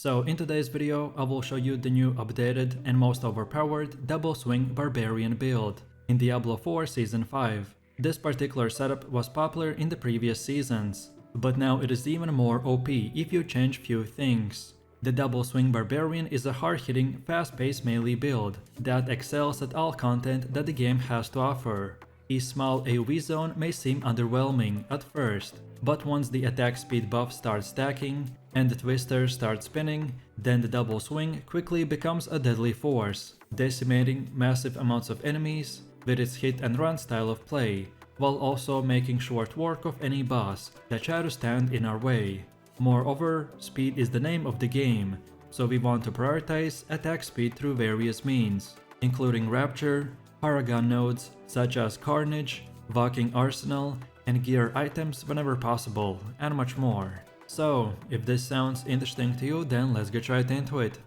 So in today's video, I will show you the new updated and most overpowered double swing barbarian build in Diablo 4 Season 5. This particular setup was popular in the previous seasons, but now it is even more OP if you change few things. The double swing barbarian is a hard-hitting, fast-paced melee build that excels at all content that the game has to offer. A small AoE zone may seem underwhelming at first, but once the attack speed buff starts stacking and the twisters start spinning, then the double swing quickly becomes a deadly force, decimating massive amounts of enemies with its hit and run style of play, while also making short work of any boss that try to stand in our way. Moreover, speed is the name of the game, so we want to prioritize attack speed through various means, including Rupture, Paragon nodes such as Carnage, Walking Arsenal, and gear items whenever possible, and much more. So, if this sounds interesting to you, then let's get right into it.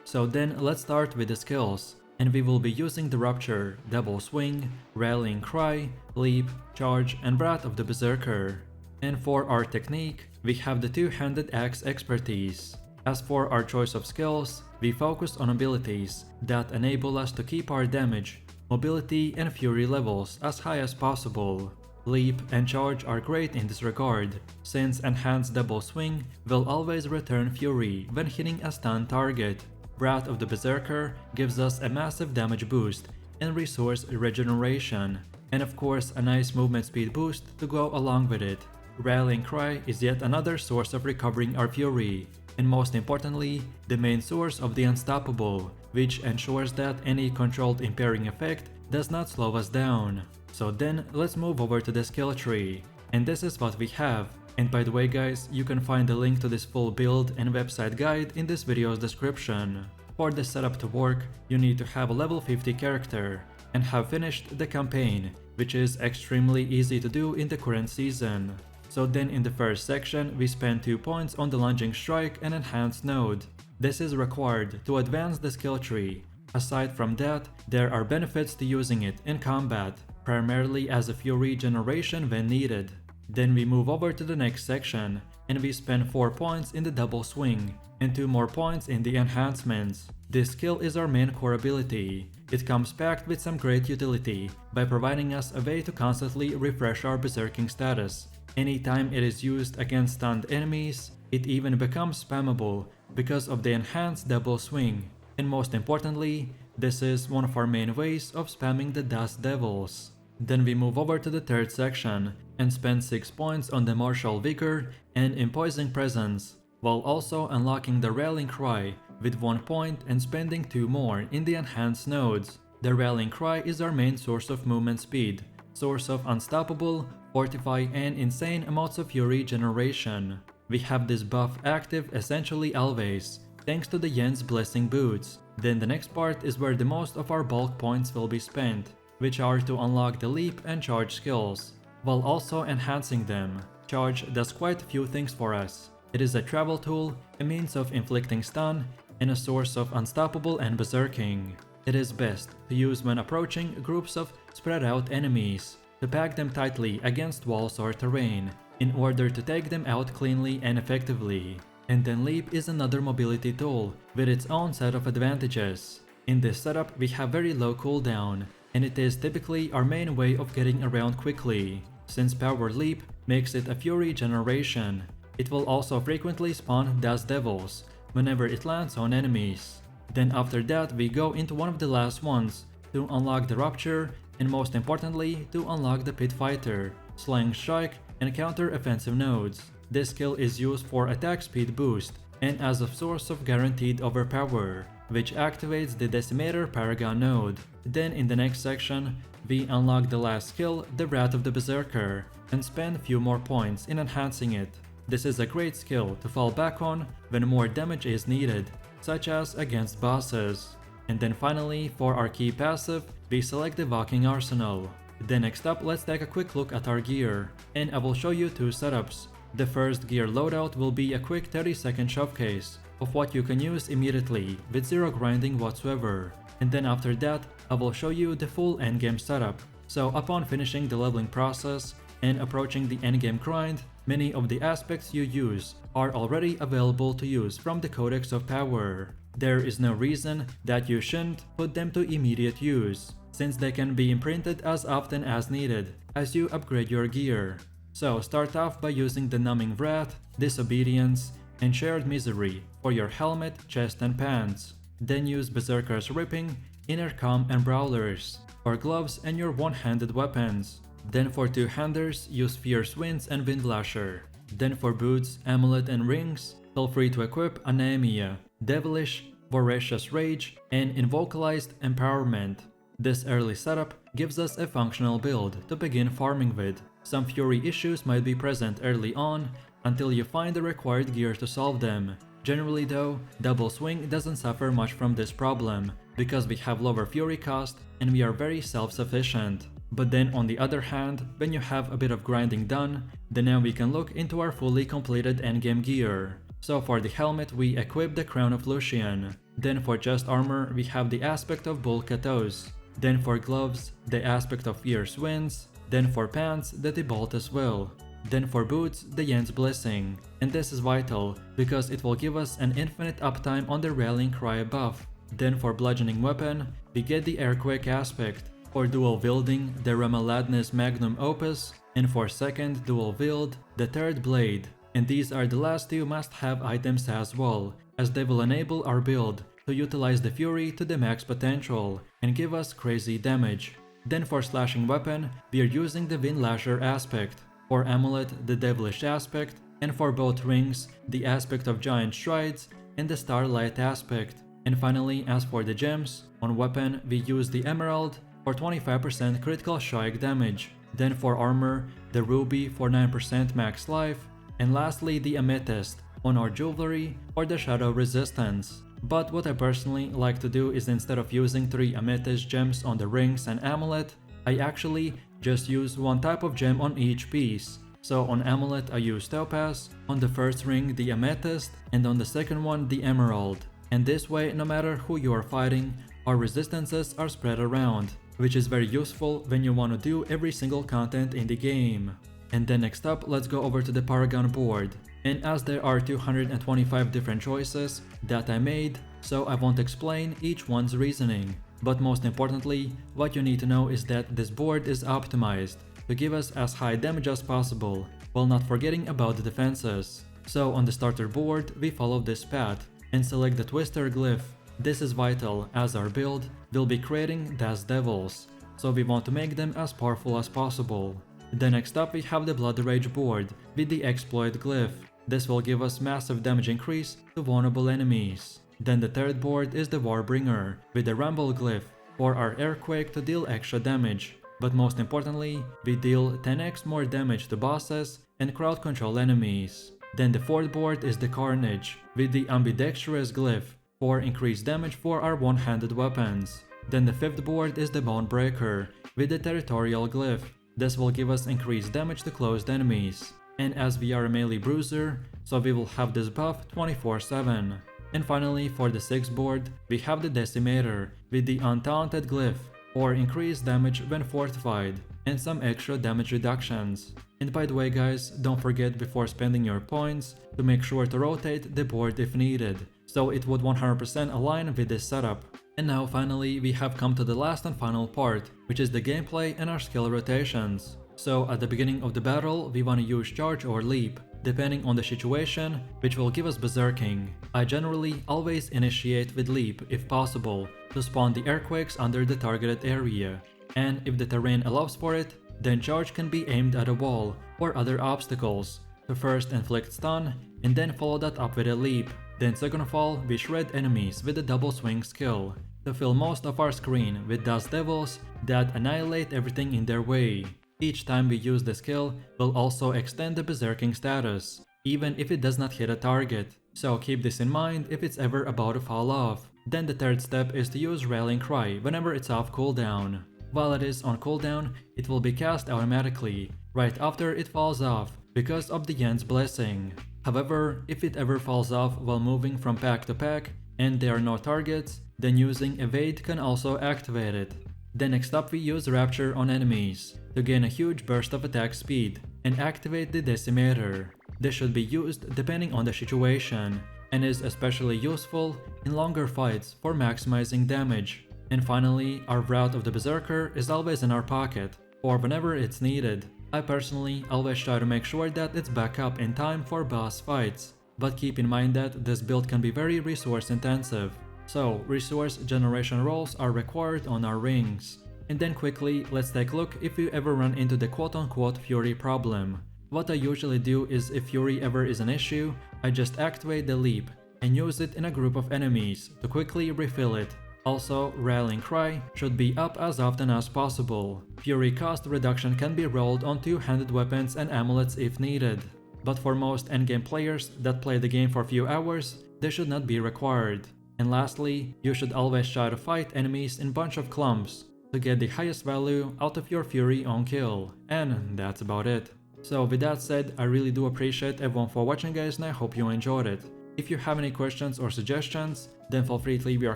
So then let's start with the skills, and we will be using the Rupture, Double Swing, Rallying Cry, Leap, Charge, and Wrath of the Berserker. And for our technique, we have the two-handed axe expertise. As for our choice of skills, we focus on abilities that enable us to keep our damage, mobility, and fury levels as high as possible. Leap and Charge are great in this regard, since Enhanced Double Swing will always return fury when hitting a stun target. Wrath of the Berserker gives us a massive damage boost and resource regeneration, and of course a nice movement speed boost to go along with it. Rallying Cry is yet another source of recovering our fury, and most importantly, the main source of the Unstoppable, which ensures that any controlled impairing effect does not slow us down. So then let's move over to the skill tree, and this is what we have. And by the way guys, you can find the link to this full build and website guide in this video's description. For this setup to work, you need to have a level 50 character and have finished the campaign, which is extremely easy to do in the current season. So then in the first section, we spend 2 points on the lunging strike and enhanced node. This is required to advance the skill tree. Aside from that, there are benefits to using it in combat, primarily as a fury generation when needed. Then we move over to the next section, and we spend 4 points in the double swing, and 2 more points in the enhancements. This skill is our main core ability. It comes packed with some great utility by providing us a way to constantly refresh our berserking status. Anytime it is used against stunned enemies, it even becomes spammable because of the enhanced double swing. And most importantly, this is one of our main ways of spamming the Dust Devils. Then we move over to the third section and spend 6 points on the Martial Vigor and Imposing Presence, while also unlocking the Rallying Cry with 1 point and spending 2 more in the enhanced nodes. The Rallying Cry is our main source of movement speed, source of Unstoppable, Fortify, and insane amounts of fury generation. We have this buff active essentially always, thanks to the Yen's Blessing Boots. Then the next part is where the most of our bulk points will be spent, which are to unlock the Leap and Charge skills, while also enhancing them. Charge does quite a few things for us. It is a travel tool, a means of inflicting stun, and a source of Unstoppable and Berserking. It is best to use when approaching groups of spread out enemies, to pack them tightly against walls or terrain, in order to take them out cleanly and effectively. And then Leap is another mobility tool with its own set of advantages. In this setup we have very low cooldown, and it is typically our main way of getting around quickly. Since Power Leap makes it a fury generation, it will also frequently spawn Dust Devils whenever it lands on enemies. Then after that we go into one of the last ones to unlock the Rupture, and most importantly to unlock the Pit Fighter, Slaying Strike, and counter offensive nodes. This skill is used for attack speed boost and as a source of guaranteed overpower, which activates the Decimator Paragon node. Then in the next section, we unlock the last skill, the Wrath of the Berserker, and spend few more points in enhancing it. This is a great skill to fall back on when more damage is needed, such as against bosses. And then finally, for our key passive, we select the Walking Arsenal. Then next up, let's take a quick look at our gear, and I will show you 2 setups. The first gear loadout will be a quick 30-second showcase of what you can use immediately with zero grinding whatsoever, and then after that I will show you the full endgame setup. So upon finishing the leveling process, and approaching the endgame grind, many of the aspects you use are already available to use from the Codex of Power. There is no reason that you shouldn't put them to immediate use, since they can be imprinted as often as needed as you upgrade your gear. So start off by using the Numbing Wrath, Disobedience, and Shared Misery for your helmet, chest, and pants. Then use Berserker's Ripping, Inner Calm, and Brawlers for gloves and your one-handed weapons. Then for two-handers, use Fierce Winds and Windlasher. Then for boots, amulet, and rings, feel free to equip Anemia, Devilish, Voracious Rage, and Invocalized Empowerment. This early setup gives us a functional build to begin farming with. Some fury issues might be present early on until you find the required gear to solve them. Generally though, Double Swing doesn't suffer much from this problem because we have lower fury cost and we are very self-sufficient. But then on the other hand, when you have a bit of grinding done, then now we can look into our fully completed endgame gear. So for the helmet we equip the Crown of Lucian. Then for chest armor we have the aspect of Bull Katos. Then for gloves, the aspect of Fierce Winds. Then for pants, the Tibaltus Will. Then for boots, the Yen's Blessing. And this is vital, because it will give us an infinite uptime on the Rallying Cry buff. Then for bludgeoning weapon, we get the Airquake aspect. For dual wielding, the Ramaladness Magnum Opus. And for second dual wield, the Third Blade. And these are the last two must-have items as well, as they will enable our build to utilize the Fury to the max potential and give us crazy damage. Then for slashing weapon, we are using the Windlasher aspect. For amulet, the Devilish aspect, and for both rings, the aspect of Giant Strides and the Starlight aspect. And finally, as for the gems, on weapon we use the Emerald for 25% critical strike damage. Then for armor, the Ruby for 9% max life, and lastly the Amethyst on our jewelry for the shadow resistance. But what I personally like to do is instead of using 3 amethyst gems on the rings and amulet, I actually just use one type of gem on each piece. So on amulet I use topaz, on the first ring the amethyst, and on the second one the emerald. And this way, no matter who you are fighting, our resistances are spread around, which is very useful when you want to do every single content in the game. And then next up, let's go over to the Paragon board. And as there are 225 different choices that I made, so I won't explain each one's reasoning. But most importantly, what you need to know is that this board is optimized to give us as high damage as possible, while not forgetting about the defenses. So on the starter board, we follow this path and select the Twister glyph. This is vital as our build will be creating Das Devils, so we want to make them as powerful as possible. Then next up we have the Blood Rage board with the Exploit glyph. This will give us massive damage increase to vulnerable enemies. Then the third board is the Warbringer with the Rumble glyph for our Airquake to deal extra damage. But most importantly, we deal 10x more damage to bosses and crowd control enemies. Then the fourth board is the Carnage with the Ambidextrous glyph for increased damage for our one-handed weapons. Then the fifth board is the Bone Breaker with the Territorial glyph. This will give us increased damage to closed enemies. And as we are a melee bruiser, so we will have this buff 24/7. And finally, for the sixth board, we have the Decimator with the Untaunted glyph for increased damage when fortified and some extra damage reductions. And by the way guys, don't forget before spending your points to make sure to rotate the board if needed, so it would 100% align with this setup. And now finally we have come to the last and final part, which is the gameplay and our skill rotations. So at the beginning of the battle we want to use charge or leap, depending on the situation, which will give us berserking. I generally always initiate with leap if possible, to spawn the airquakes under the targeted area. And if the terrain allows for it, then charge can be aimed at a wall or other obstacles, to first inflict stun and then follow that up with a leap. Then second of all, we shred enemies with the double swing skill, to fill most of our screen with dust devils that annihilate everything in their way. Each time we use the skill will also extend the berserking status, even if it does not hit a target, so keep this in mind if it's ever about to fall off. Then the third step is to use Rallying Cry whenever it's off cooldown. While it is on cooldown, it will be cast automatically, right after it falls off, because of the Yen's Blessing. However, if it ever falls off while moving from pack to pack, and there are no targets, then using Evade can also activate it. Then next up we use Rupture on enemies. to gain a huge burst of attack speed and activate the decimator. This should be used depending on the situation and is especially useful in longer fights for maximizing damage. And finally, our Wrath of the Berserker is always in our pocket for whenever it's needed. I personally always try to make sure that it's back up in time for boss fights, but keep in mind that this build can be very resource intensive. So resource generation rolls are required on our rings. And then quickly, let's take a look if you ever run into the quote-unquote Fury problem. What I usually do is if Fury ever is an issue, I just activate the leap and use it in a group of enemies to quickly refill it. Also, Rallying Cry should be up as often as possible. Fury cost reduction can be rolled on two-handed weapons and amulets if needed. But for most endgame players that play the game for a few hours, this should not be required. And lastly, you should always try to fight enemies in bunch of clumps to get the highest value out of your Fury on kill. And that's about it. So with that said, I really do appreciate everyone for watching guys, and I hope you enjoyed it. If you have any questions or suggestions, then feel free to leave your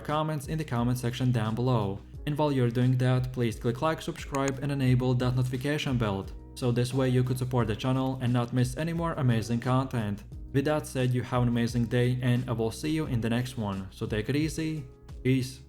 comments in the comment section down below. And while you're doing that, please click like, subscribe and enable that notification bell, so this way you could support the channel and not miss any more amazing content. With that said, you have an amazing day and I will see you in the next one, so take it easy, peace.